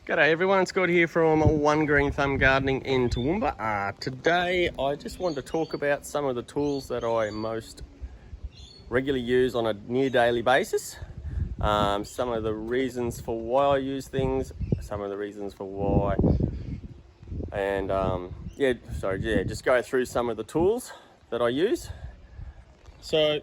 G'day everyone, Scott here from One Green Thumb Gardening in Toowoomba. Today I just wanted to talk about some of the tools that I most regularly use on a near daily basis. Some of the reasons for why I use things, some of the reasons for why, and just go through some of the tools that I use. So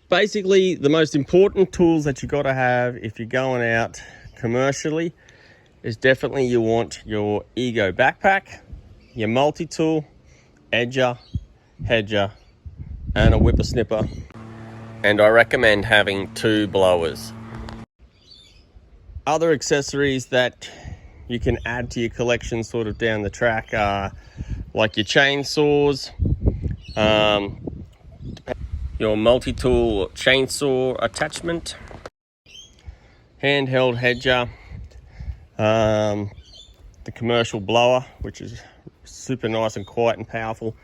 basically the most important tools that you got to have if you're going out commercially is definitely you want your Ego backpack, your multi-tool, edger, hedger, and a whippersnipper. And I recommend having 2 blowers. Other accessories that you can add to your collection sort of down the track are like your chainsaws, your multi-tool chainsaw attachment, handheld hedger, the commercial blower, which is super nice and quiet and powerful.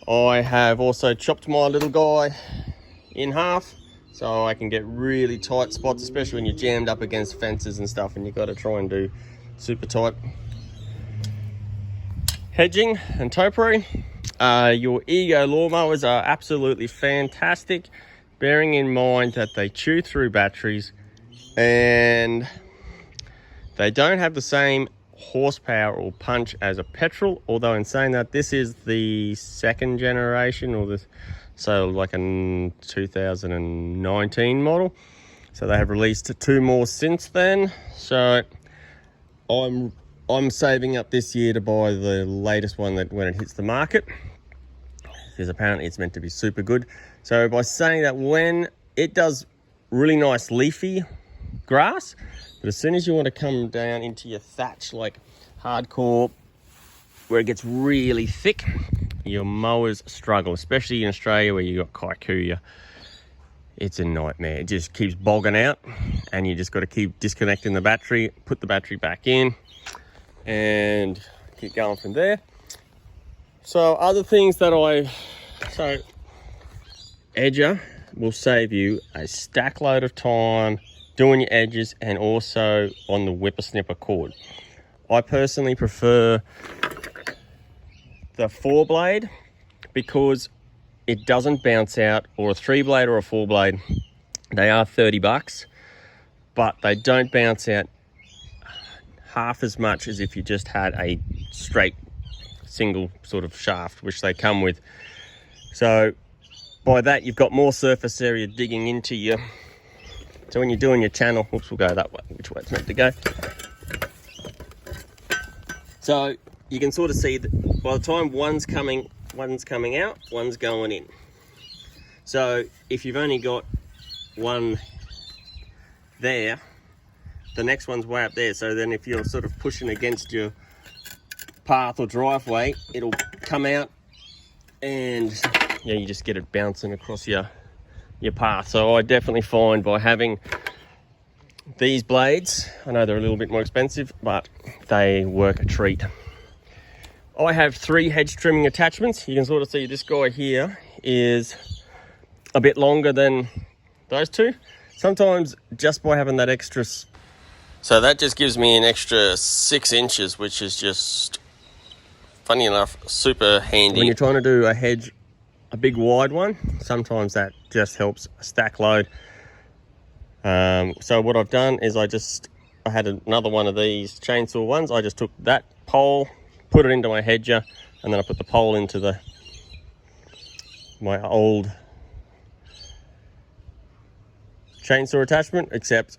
I have also chopped my little guy in half so I can get really tight spots, especially when you're jammed up against fences and stuff and you've got to try and do super tight hedging and topiary. Your Ego lawnmowers are absolutely fantastic, bearing in mind that they chew through batteries and they don't have the same horsepower or punch as a petrol, although in saying that, this is the 2nd generation, or so like a 2019 model, so they have released 2 more since then. So I'm saving up this year to buy the latest one that when it hits the market, because apparently it's meant to be super good. So by saying that, when it does really nice leafy grass, but as soon as you want to come down into your thatch, like hardcore, where it gets really thick, your mowers struggle, especially in Australia where you got kikuyu. It's a nightmare. It just keeps bogging out and you just got to keep disconnecting the battery, put the battery back in and keep going from there. So other things that edger will save you a stack load of time doing your edges and also on the whippersnipper cord. I personally prefer the 4-blade because it doesn't bounce out, or a 3-blade or a 4-blade. They are $30, but they don't bounce out half as much as if you just had a straight single sort of shaft, which they come with. So by that, you've got more surface area digging into you. So when you're doing your channel, oops, we'll go that way, which way it's meant to go. So you can sort of see that by the time one's coming out, one's going in. So if you've only got one there, the next one's way up there. So then if you're sort of pushing against your path or driveway, it'll come out and yeah, you just get it bouncing across your path. So I definitely find by having these blades, I know they're a little bit more expensive, but they work a treat. I have 3 hedge trimming attachments. You can sort of see this guy here is a bit longer than those 2. Sometimes just by having that extra, so that just gives me an extra 6 inches, which is just, funny enough, super handy. When you're trying to do a hedge, a big wide one, sometimes that just helps a stack load. So what I've done is I had another one of these chainsaw ones. I just took that pole, put it into my hedger, and then I put the pole into my old chainsaw attachment, except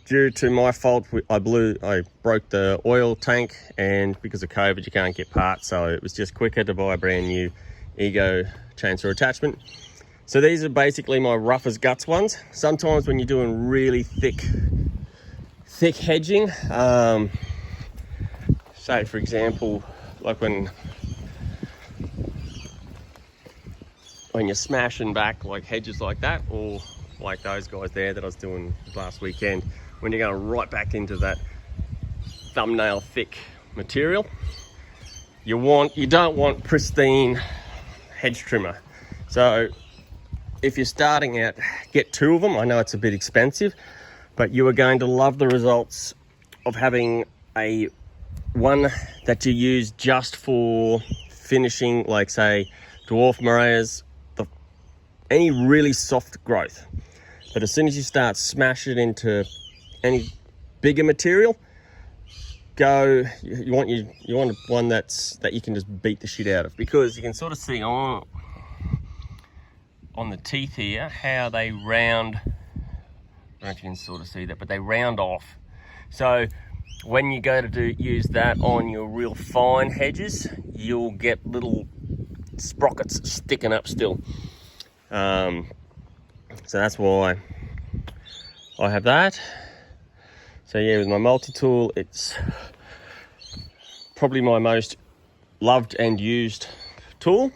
due to my fault, I broke the oil tank, and because of COVID, you can't get parts, so it was just quicker to buy a brand new Ego chainsaw attachment. So these are basically my rough as guts ones. Sometimes when you're doing really thick hedging, say for example, like when you're smashing back like hedges like that, or like those guys there that I was doing last weekend, when you're going right back into that thumbnail thick material, you don't want pristine hedge trimmer. So if you're starting out, get 2 of them. I know it's a bit expensive, but you are going to love the results of having a one that you use just for finishing, like say dwarf morels, any really soft growth. But as soon as you start smashing it into any bigger material, you want one that you can just beat the shit out of, because you can sort of see on the teeth here how they round. I don't know if you can sort of see that, but they round off. So when you go to use that on your real fine hedges, you'll get little sprockets sticking up still. So that's why I have that. So yeah, with my multi-tool, it's probably my most loved and used tool.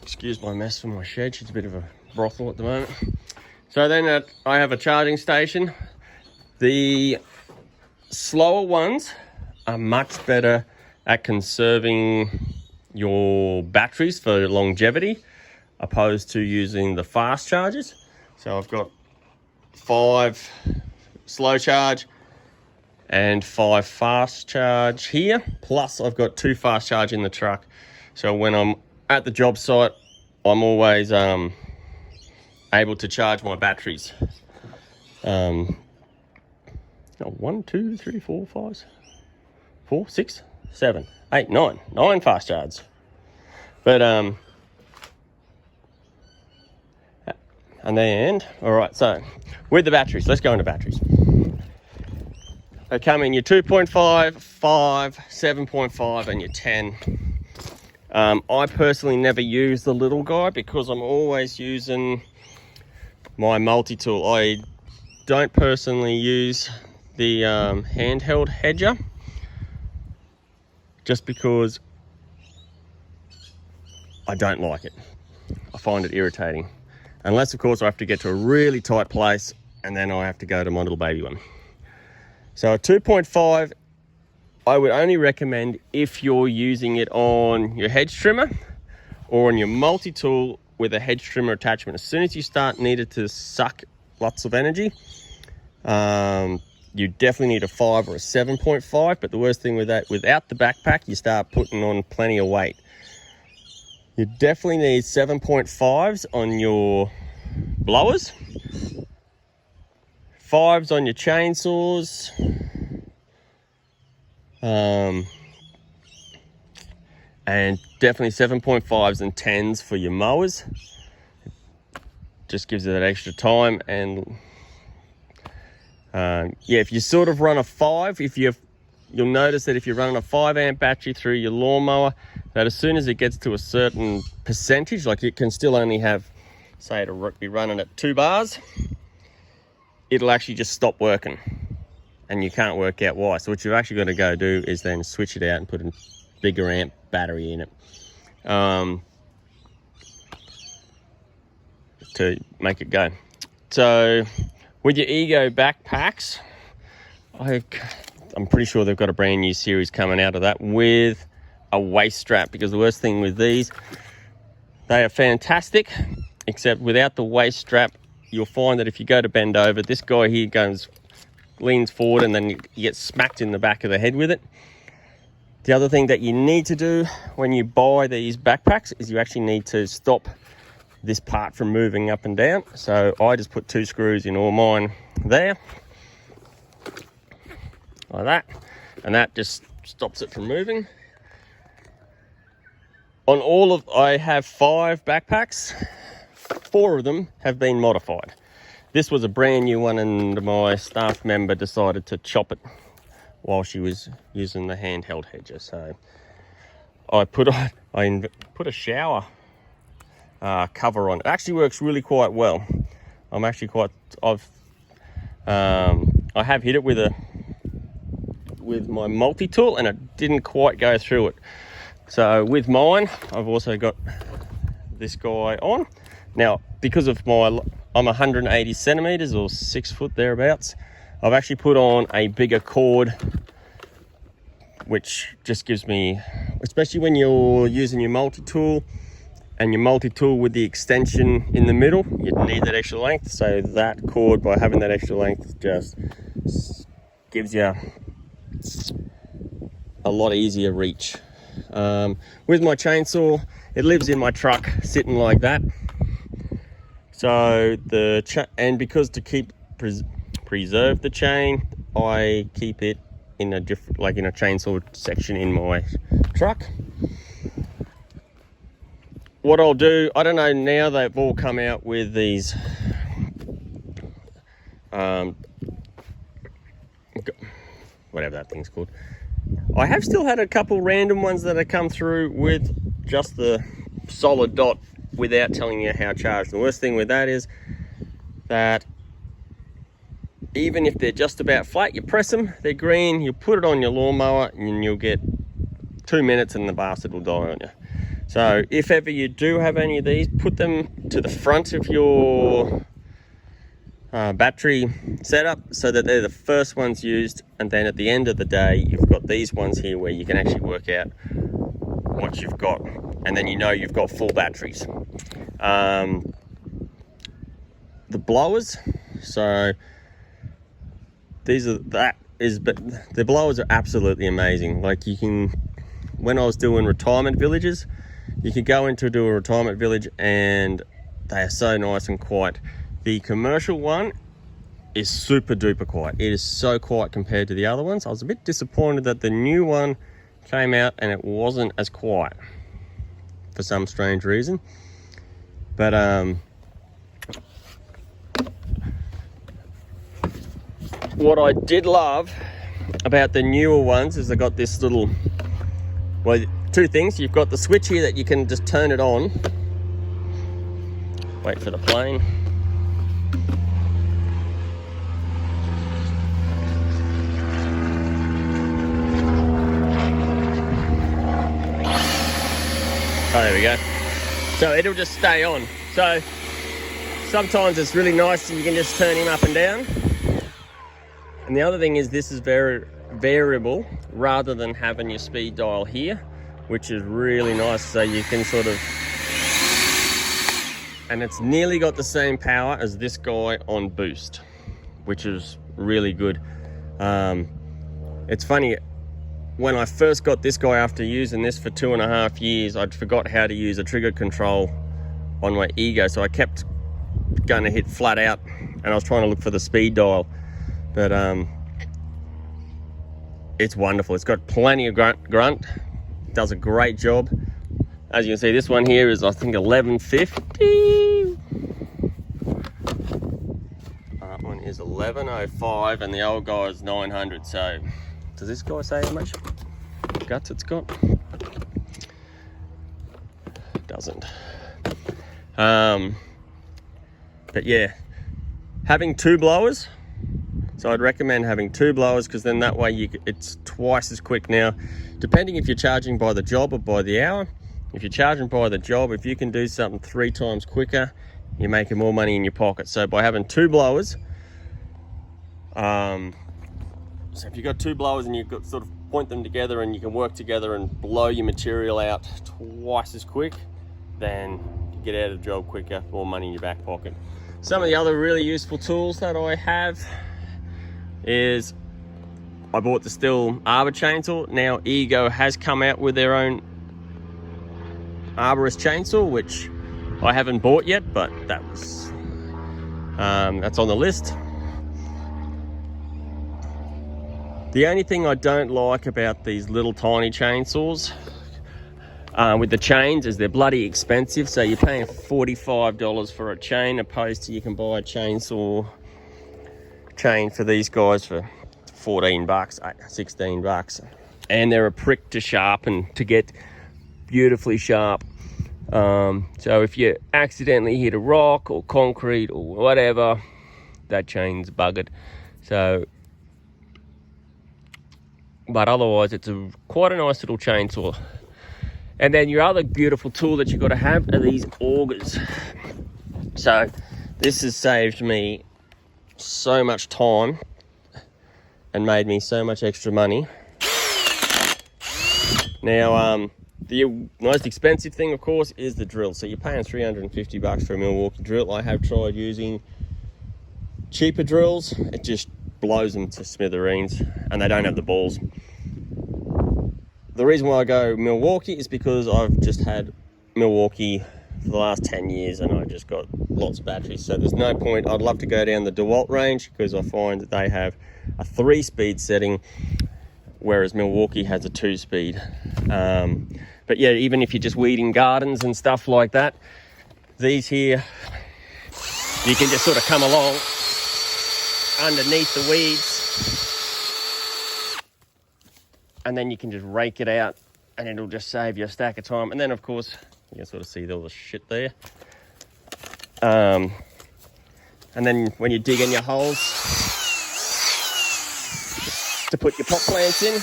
Excuse my mess from my shed, it's a bit of a brothel at the moment. So then I have a charging station. The slower ones are much better at conserving your batteries for longevity, opposed to using the fast chargers. So I've got 5 slow charge and 5 fast charge here, plus I've got 2 fast charge in the truck. So when I'm at the job site, I'm always able to charge my batteries. 1, 2, 3, 4, 5, 4, 6, 7, 8, 9 fast charges. But and then, all right, so with the batteries, let's go into batteries. They come in your 2.5, 5, 7.5 and your 10. I personally never use the little guy because I'm always using my multi-tool. I don't personally use the handheld hedger, just because I don't like it. I find it irritating. Unless, of course, I have to get to a really tight place and then I have to go to my little baby one. So a 2.5, I would only recommend if you're using it on your hedge trimmer or on your multi-tool with a hedge trimmer attachment. As soon as you start needing to suck lots of energy, you definitely need a 5 or a 7.5. But the worst thing with that, without the backpack, you start putting on plenty of weight. You definitely need 7.5s on your blowers, 5s on your chainsaws, and definitely 7.5s and 10s for your mowers. Just gives you that extra time. And yeah, if you sort of run a 5, you'll notice that if you're running a 5 amp battery through your lawnmower, that as soon as it gets to a certain percentage, like it can still only have, say it'll be running at 2 bars, it'll actually just stop working and you can't work out why. So what you've actually got to go do is then switch it out and put a bigger amp battery in it to make it go. So with your Ego backpacks, I'm pretty sure they've got a brand new series coming out of that with a waist strap, because the worst thing with these, they are fantastic, except without the waist strap, you'll find that if you go to bend over, this guy here leans forward and then you get smacked in the back of the head with it. The other thing that you need to do when you buy these backpacks is you actually need to stop this part from moving up and down. So I just put 2 screws in all mine there, like that, and that just stops it from moving. I have 5 backpacks. 4 of them have been modified. This was a brand new one, and my staff member decided to chop it while she was using the handheld hedger. So I put a shower cover on. It actually works really quite well. I have hit it with my multi-tool and it didn't quite go through it. So with mine, I've also got this guy on. Now, because of I'm 180 centimeters or 6 foot thereabouts, I've actually put on a bigger cord, which just gives me, especially when you're using your multi-tool, and your multi-tool with the extension in the middle, you'd need that extra length. So that cord, by having that extra length, just gives you a lot easier reach. With my chainsaw, it lives in my truck sitting like that. So and because to keep preserve the chain, I keep it in a different, like in a chainsaw section in my truck. What I'll do, I don't know, now they've all come out with these whatever that thing's called. I have still had a couple random ones that have come through with just the solid dot without telling you how charged. The worst thing with that is that even if they're just about flat, you press them, they're green, you put it on your lawnmower and you'll get 2 minutes and the bastard will die on you. So if ever you do have any of these, put them to the front of your battery setup so that they're the first ones used, and then at the end of the day you've got these ones here where you can actually work out what you've got, and then you know you've got full batteries. The blowers, so but the blowers are absolutely amazing. Like, you can, when I was doing retirement villages, you can go into do a retirement village and they are so nice and quiet. The commercial one is super duper quiet. It is so quiet compared to the other ones. I was a bit disappointed that the new one came out and it wasn't as quiet for some strange reason. But what I did love about the newer ones is they got this little, well, two things. You've got the switch here that you can just turn it on. Wait for the plane. Oh, there we go. So it'll just stay on. So sometimes it's really nice and you can just turn him up and down. And the other thing is this is very variable rather than having your speed dial here, which is really nice. So you can sort of, and it's nearly got the same power as this guy on boost, which is really good. It's funny, when I first got this guy after using this for 2.5 years, I'd forgot how to use a trigger control on my Ego, so I kept going to hit flat out and I was trying to look for the speed dial. But it's wonderful. It's got plenty of grunt. Does a great job. As you can see, this one here is, I think, 1150. That one is 1105 and the old guy is 900. So does this guy say how much guts it's got? Doesn't. But yeah, having two blowers. So I'd recommend having two blowers, because then that way it's twice as quick. Now, depending if you're charging by the job or by the hour. If you're charging by the job, if you can do something 3 times quicker, you're making more money in your pocket. So by having two blowers, so if you've got two blowers and you've got sort of point them together and you can work together and blow your material out twice as quick, then you get out of the job quicker, more money in your back pocket. Some of the other really useful tools that I have is, I bought the Stihl Arbor chainsaw. Now Ego has come out with their own arborist chainsaw, which I haven't bought yet, but that's on the list. The only thing I don't like about these little tiny chainsaws with the chains is they're bloody expensive. So you're paying $45 for a chain, opposed to you can buy a chainsaw chain for these guys for $14, $16, and they're a prick to sharpen, to get beautifully sharp. So if you accidentally hit a rock or concrete or whatever, that chain's buggered. So, but otherwise it's quite a nice little chainsaw. And then your other beautiful tool that you've got to have are these augers. So this has saved me so much time and made me so much extra money. Now, The most expensive thing, of course, is the drill. So you're paying $350 for a Milwaukee drill. I have tried using cheaper drills. It just blows them to smithereens, and they don't have the balls. The reason why I go Milwaukee is because I've just had Milwaukee for the last 10 years and I just got lots of batteries. So there's no point. I'd love to go down the DeWalt range because I find that they have a 3-speed setting, whereas Milwaukee has a 2-speed. But yeah, even if you're just weeding gardens and stuff like that, these here, you can just sort of come along underneath the weeds and then you can just rake it out and it'll just save you a stack of time. And then of course you can sort of see all the shit there, and then when you dig in your holes to put your pot plants in,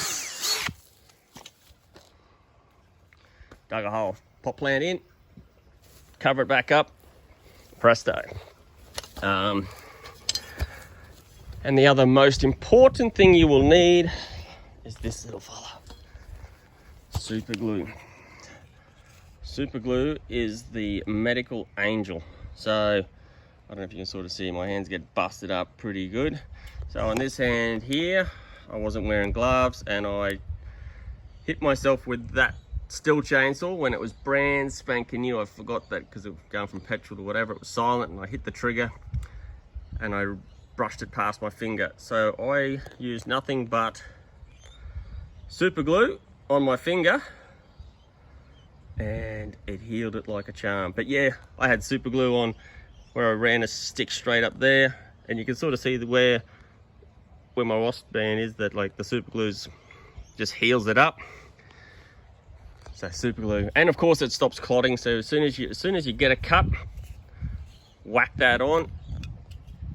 dug a hole, pot plant in, cover it back up, presto. And the other most important thing you will need is this little fella, super glue. Super glue is the medical angel. So I don't know if you can sort of see, my hands get busted up pretty good. So on this hand here, I wasn't wearing gloves and I hit myself with that Stihl chainsaw when it was brand spanking new. I forgot that because it was going from petrol to whatever, it was silent, and I hit the trigger and I brushed it past my finger. So I used nothing but super glue on my finger and it healed it like a charm. But yeah, I had super glue on where I ran a stick straight up there, and you can sort of see where my wasp band is, that like the super glue's just heals it up. So super glue, and of course it stops clotting. So as soon as you get a cut, whack that on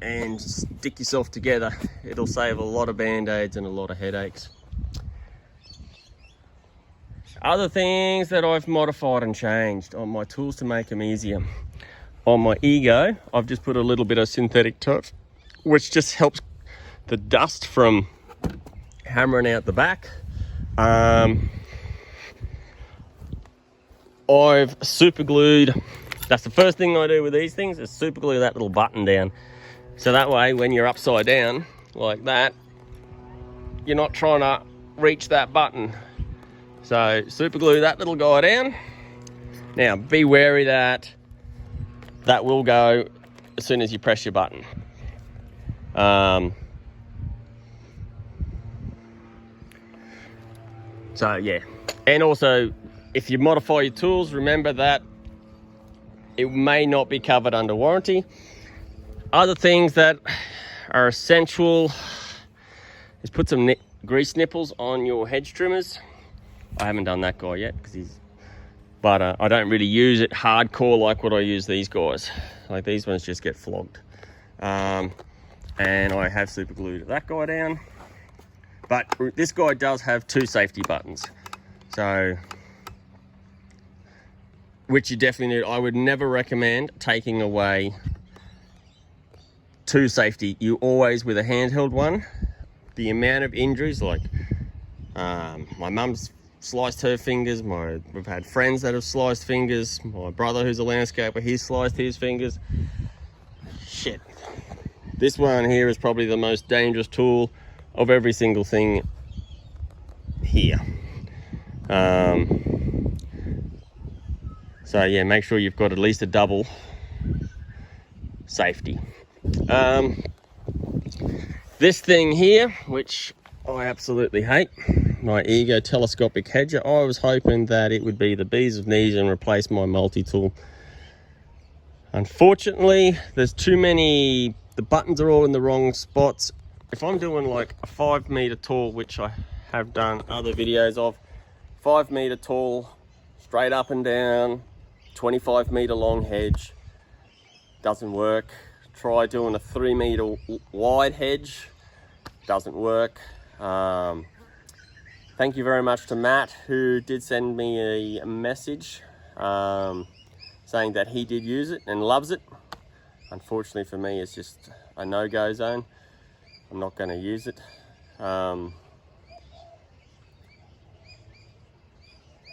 and stick yourself together. It'll save a lot of band-aids and a lot of headaches. Other things that I've modified and changed on my tools to make them easier. On my Ego, I've just put a little bit of synthetic turf, which just helps the dust from hammering out the back. I've super glued, that's the first thing I do with these things, is super glue that little button down. So that way, when you're upside down like that, you're not trying to reach that button. So super glue that little guy down. Now be wary that that will go as soon as you press your button. So yeah, and also if you modify your tools, remember that it may not be covered under warranty. Other things that are essential is put some grease nipples on your hedge trimmers. I haven't done that guy yet because but I don't really use it hardcore like what I use these guys. Like these ones just get flogged. And I have super glued that guy down. But this guy does have 2 safety buttons. So, which you definitely need. I would never recommend taking away 2 safety. You always, with a handheld one, the amount of injuries, like my mum's sliced her fingers, we've had friends that have sliced fingers, my brother who's a landscaper, he's sliced his fingers. Shit. This one here is probably the most dangerous tool of every single thing here. So yeah, make sure you've got at least a double safety. This thing here, which I absolutely hate, my Ego Telescopic Hedger. I was hoping that it would be the bees of knees and replace my multi-tool. Unfortunately, there's too many, the buttons are all in the wrong spots. If I'm doing like a 5 meter tall, which I have done other videos of, 5 meter tall, straight up and down, 25 meter long hedge, doesn't work. Try doing a 3 meter wide hedge, doesn't work. Thank you very much to Matt, who did send me a message saying that he did use it and loves it. Unfortunately for me, it's just a no-go zone. I'm not going to use it.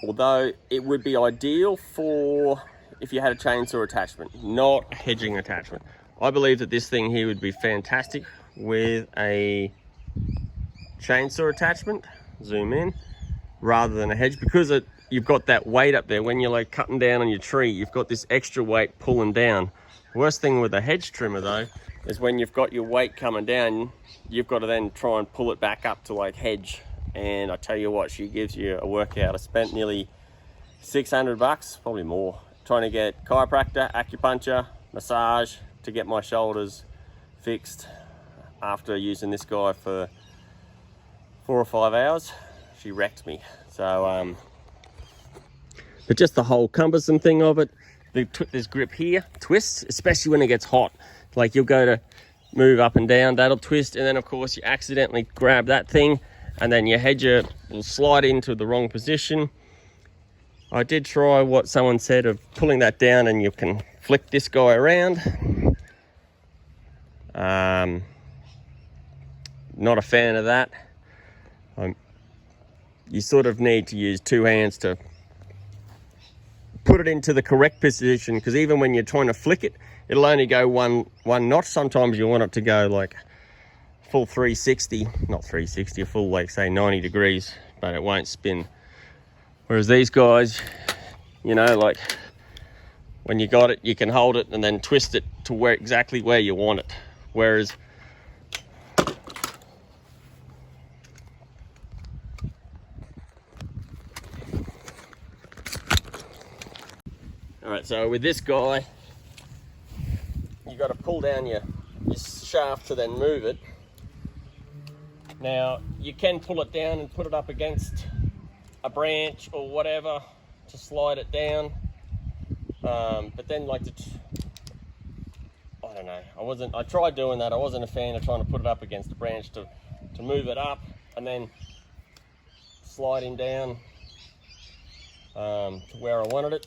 although it would be ideal for if you had a chainsaw attachment, not a hedging attachment. I believe that this thing here would be fantastic with a chainsaw attachment, zoom in, rather than a hedge, because you've got that weight up there. When you're like cutting down on your tree, you've got this extra weight pulling down. Worst thing with a hedge trimmer though is when you've got your weight coming down, you've got to then try and pull it back up to like hedge. And I tell you what, she gives you a workout. I spent nearly 600 bucks, probably more, trying to get chiropractor, acupuncture, massage to get my shoulders fixed after using this guy for 4 or 5 hours. She wrecked me. So, but just the whole cumbersome thing of it, this grip here twists, especially when it gets hot. Like you'll go to move up and down, that'll twist, and then of course you accidentally grab that thing, and then your hedger will slide into the wrong position. I did try what someone said of pulling that down and you can flick this guy around. Not a fan of that. You sort of need to use 2 hands to put it into the correct position, because even when you're trying to flick it, it'll only go one notch. Sometimes you want it to go like full 360, not 360, a full like say 90 degrees, but it won't spin. Whereas these guys, you know, like when you got it, you can hold it and then twist it to exactly where you want it. Whereas alright, so with this guy, you got to pull down your shaft to then move it. Now you can pull it down and put it up against a branch or whatever to slide it down, but then like I don't know, I tried doing that. I wasn't a fan of trying to put it up against a branch to move it up and then sliding down to where I wanted it.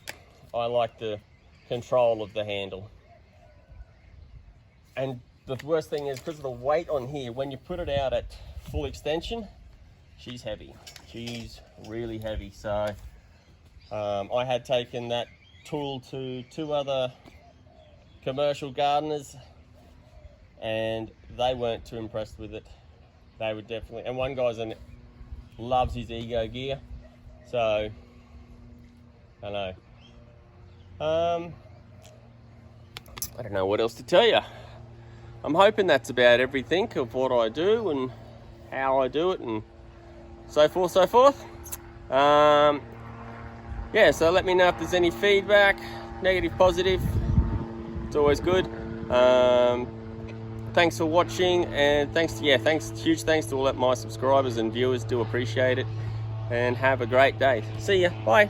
I like the control of the handle. And the worst thing is, because of the weight on here, when you put it out at full extension, she's heavy. She's really heavy. So I had taken that tool to 2 other commercial gardeners and they weren't too impressed with it. They would definitely, and one guy's loves his Ego gear. So I know. I don't know what else to tell you. I'm hoping that's about everything of what I do and how I do it and so forth. Yeah, so let me know if there's any feedback, negative, positive. It's always good. Thanks for watching, and huge thanks to all my subscribers and viewers. Do appreciate it, and have a great day. See ya. Bye.